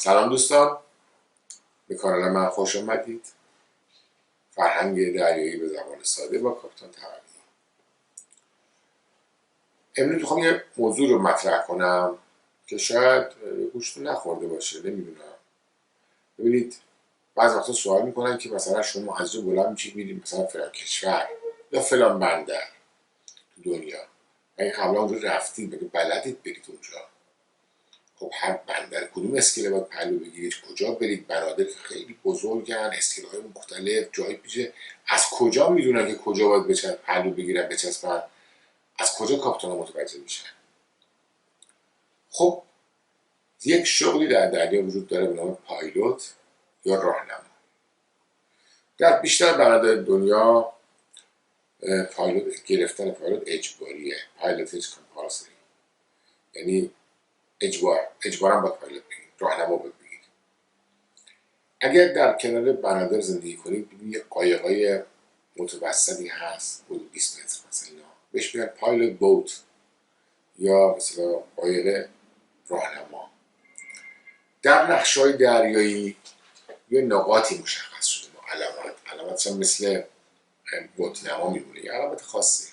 سلام دوستان، به کانال من خوش آمدید. فرهنگ دریایی به زبان ساده با کاپیتان تقوی. امروز میخوام یه موضوع رو مطرح کنم که شاید گوشتون نخورده باشه، نمیدونم. ببینید، بعضی وقتا سوال میکنن که مثلا شما از جا بلند میشید میرید مثلا فلان کشور یا فلان بندر تو دنیا، اگه قبلا اونجا رفتید مگه بلدید برید اونجا؟ خب هر بندر کدوم اسکله باید پهلو بگیرید، کجا برید؟ بنادر که خیلی بزرگن، اسکله های مختلف، جای پیچه. از کجا میدونن که کجا باید پهلو بگیرن بچسبن؟ از کجا کاپیتانا متوجه میشن؟ خب یک شغلی در دریا وجود داره به نام پایلوت یا راهنما. در بیشتر بندر دنیا گرفتن پایلوت اجباریه، پایلوتیج کامپالسری، یعنی اجبارا باید پایلوت بگیرید، راهنما باید بگیرید. اگر در کنار بنادر زندگی کنید ببینید یه قایقای متوسطی هست، حدود 20 متر مثلا، اینا بهش میگن پایلوت بوت یا مثلا قایق راهنما. در نقشه‌های دریایی یه نقاطی مشخص شده با علامتش هم مثل بوتنما میمونه، یه علامت خاصی.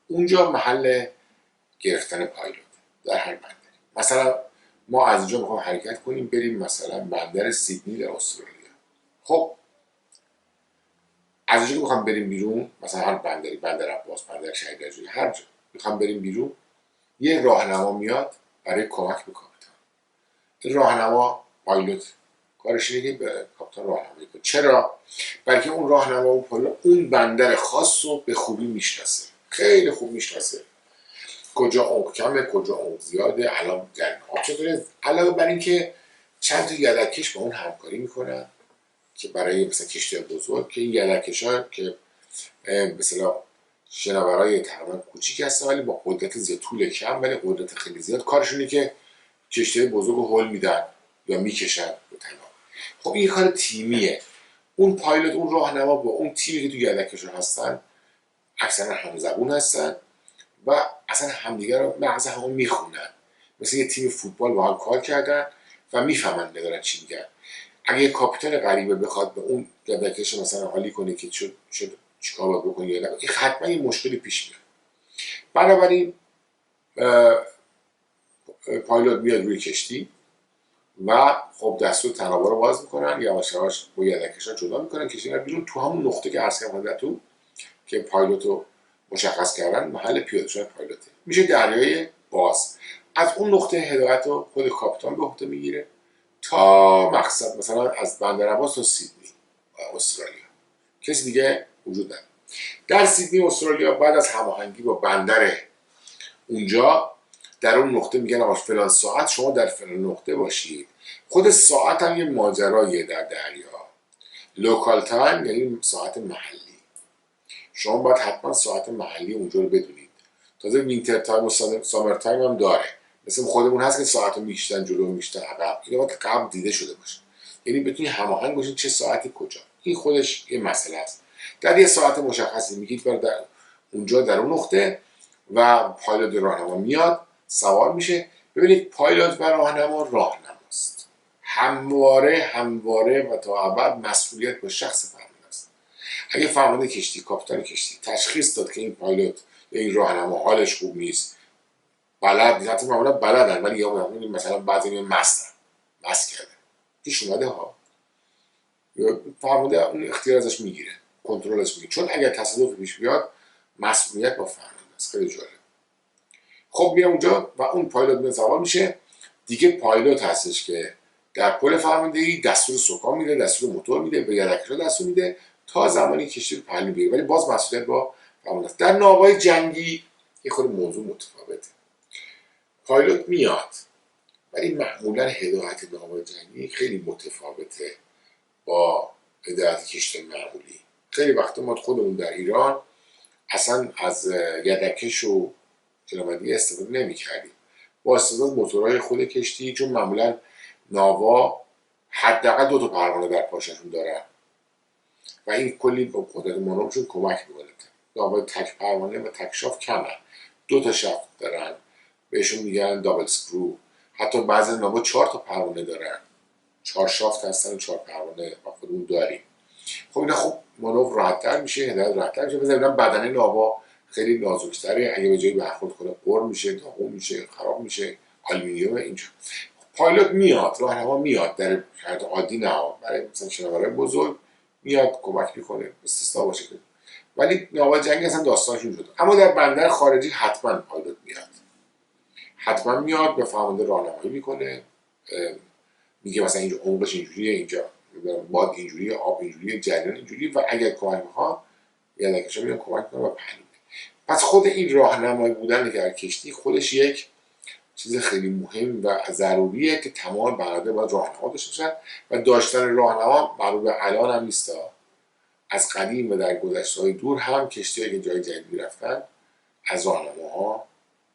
اونجا محل گرفتن پایلوت در هر بندری. مثلا ما از اینجا میخوام حرکت کنیم بریم مثلا بندر سیدنی در استرالیا. خب از اینجا میخوام بریم بیرون، مثلا هر بندری، بندر عباس، بندر شهید رجایی، هر جا میخوام بریم بیرون، یه راهنما میاد برای کمک به کاپیتان. این راهنما پایلوت کارش اینه که به کاپیتان راهنمایی کنه. چرا؟ برای که اون راهنما و پایلوت اون بندر خاص رو به خوبی میشناسه، خیلی خوب میشناسه، کجا عمق کمه، کجا عمق زیاده، الان جریان آب چطوره. علاوه بر این که چند تا یدککش با اون همکاری میکنن که برای مثلا کشتی بزرگ، که این یدککش‌ها که مثلا شناورای تقریبا کوچیک هستن ولی با قدرت زیاد، طول کم ولی قدرت خیلی زیاد، کارشونه که کشتی بزرگ رو هل میدن یا میکشن به تنها. خب این کار تیمیه. اون پایلوت، اون راهنما با اون تیمی که تو یدککش‌ها هستن اکثرا همزبون هستن و اصلا همدیگه رو مغز همون میخونن، مثل یه تیم فوتبال با هم کار کردن و میفهمن ندارن چی میگن. اگه یه کاپیتان غریبه بخواد به اون یدکش مثلا حالی کنه که چیکار باید بکنه یا نه، حتما یه مشکلی پیش میاد. بنابراین پایلوت میاد روی کشتی و خب دستور تناور رو باز میکنن، یواش یواش با یدکش ها جدا میکنن، کشتی رو بیرون تو همون نقطه که عرض کردم تو که پایلوت رو مشخص کردن محل پیاده شدن پایلوته، میشه دریای باز. از اون نقطه هدایت رو خود کاپیتان به عهده میگیره تا مقصد، مثلا از بندر عباس تا سیدنی استرالیا. کسی دیگه وجود نداره. در سیدنی استرالیا بعد از هماهنگی با بندر اونجا در اون نقطه میگن آقا فلان ساعت شما در فلان نقطه باشید. خود ساعت هم یه ماجراییه در دریا. لوکال تایم یعنی ساعت محلی. شما باید حتما ساعت محلی اونجا رو بدونید. تازه وینتر تایم و سامر تایم هم داره، مثل خودمون هست که ساعت رو میکشتن جلو میکشتن عقب. این باید قبل دیده شده باشه، یعنی بتونی هماهنگ باشید چه ساعتی کجا. این خودش یه مسئله است. در یه ساعت مشخصی میگید برای در اونجا در اون نقطه و پایلوت راهنما میاد سوار میشه. ببینید پایلوت و راهنماست، همواره و تا ابد مسئولیت با شخص فرمانده است. اگه فرمانده کشتی، کاپیتان کشتی تشخیص داد که این پایلوت یا این راهنما حالش خوب نیست، بلد نیست، حتی معمولا بلدن ولی یا مثلا بعضی مست کرده پیش اومده ها، فرمانده اون اختیار ازش میگیره، کنترلش میگیره، چون اگر تصادف پیش بیاد مسئولیت با فرمانده است. خیلی جالب. خب میره اونجا و اون پایلوت میاد سوار میشه. دیگه پایلوت هستش که در پل فرماندهی دستور سکان میده، دستور موتور میده، به یدک‌ها دستور میده تا زمانی کشتی رو پهلو بگیره، ولی باز مسئولیت با فرمانده است. در ناوهای جنگی یه خود موضوع متفاوته. پایلوت میاد ولی معمولا هدایت ناوهای جنگی خیلی متفاوته با هدایت کشتی معمولی. خیلی وقتا ما خودمون در ایران اصلا از یدکش و جنابدی استفاده نمی کردیم، با استفاده موتورهای خود کشتی، چون معمولا ناوا حداقل 2 تا پروانه در پاششون دارن و این کلی با قدرت مانورشون کمک میکنه. ناوا تک پروانه و تک شاف کمن، 2 تا شاف دارن، بهشون میگن دابل سکرو. حتی بعضی ناوا 4 تا پروانه دارن 4 شافت هستن و 4 پروانه با خودمون داریم. خب اینا خب مانور راحت‌تر میشه، هدایت راحت‌تر میشه. بذاریم بدنه ناوا خیلی نازک‌تره، اگه به جایی برخورد کنه قر میشه، داغون میشه، خراب میشه، آلومینیوم اینجا. پایلوت میاد، راهنما میاد در شرایط عادی، نه برای مثلا شناورای بزرگ میاد کمک میکنه، استثنا باشه، ولی ناوا جنگی اصلا داستانش اینجوره. اما در بندر خارجی حتما پایلوت میاد، حتما میاد به فرمانده راهنمایی میکنه، میگه مثلا اینجا عمقش اینجوریه، اینجا باد اینجوریه، آب اینجوریه، جریان اینجوریه، و اگر کمک میخواد یدک‌کشا میان کمک کنه و پهلو. پس خود این راهنمایی بودن در کشتی خودش یک چیز خیلی مهم و ضروریه که تمام بنده باید راهنما داشته باشن، و داشتن راهنما مربوط به الان هم نیست، از قدیم و در گذشته‌های دور هم کشتی‌هایی که جای جدیدی رفتن از راهنماها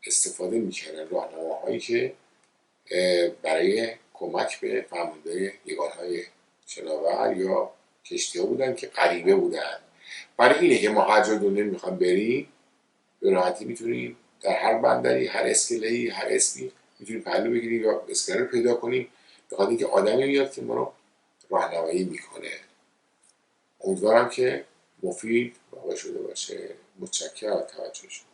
استفاده میکردن، راهنماهایی که برای کمک به فرمانده یگانهای شناور یا کشتی‌ها بودن که غریبه بودن. برای اینه که ما هر جای دنیا میخوایم بریم به راحتی میتونیم در هر بندری، هر اسکله‌ای، هر اسمی میتونیم پهلو بگیریم یا اسکله رو پیدا کنیم، بخاطر اینکه آدمی میاد که ما رو راهنمایی میکنه. امیدوارم که مفید واقع شده باشه. متشکرم از توجه شما.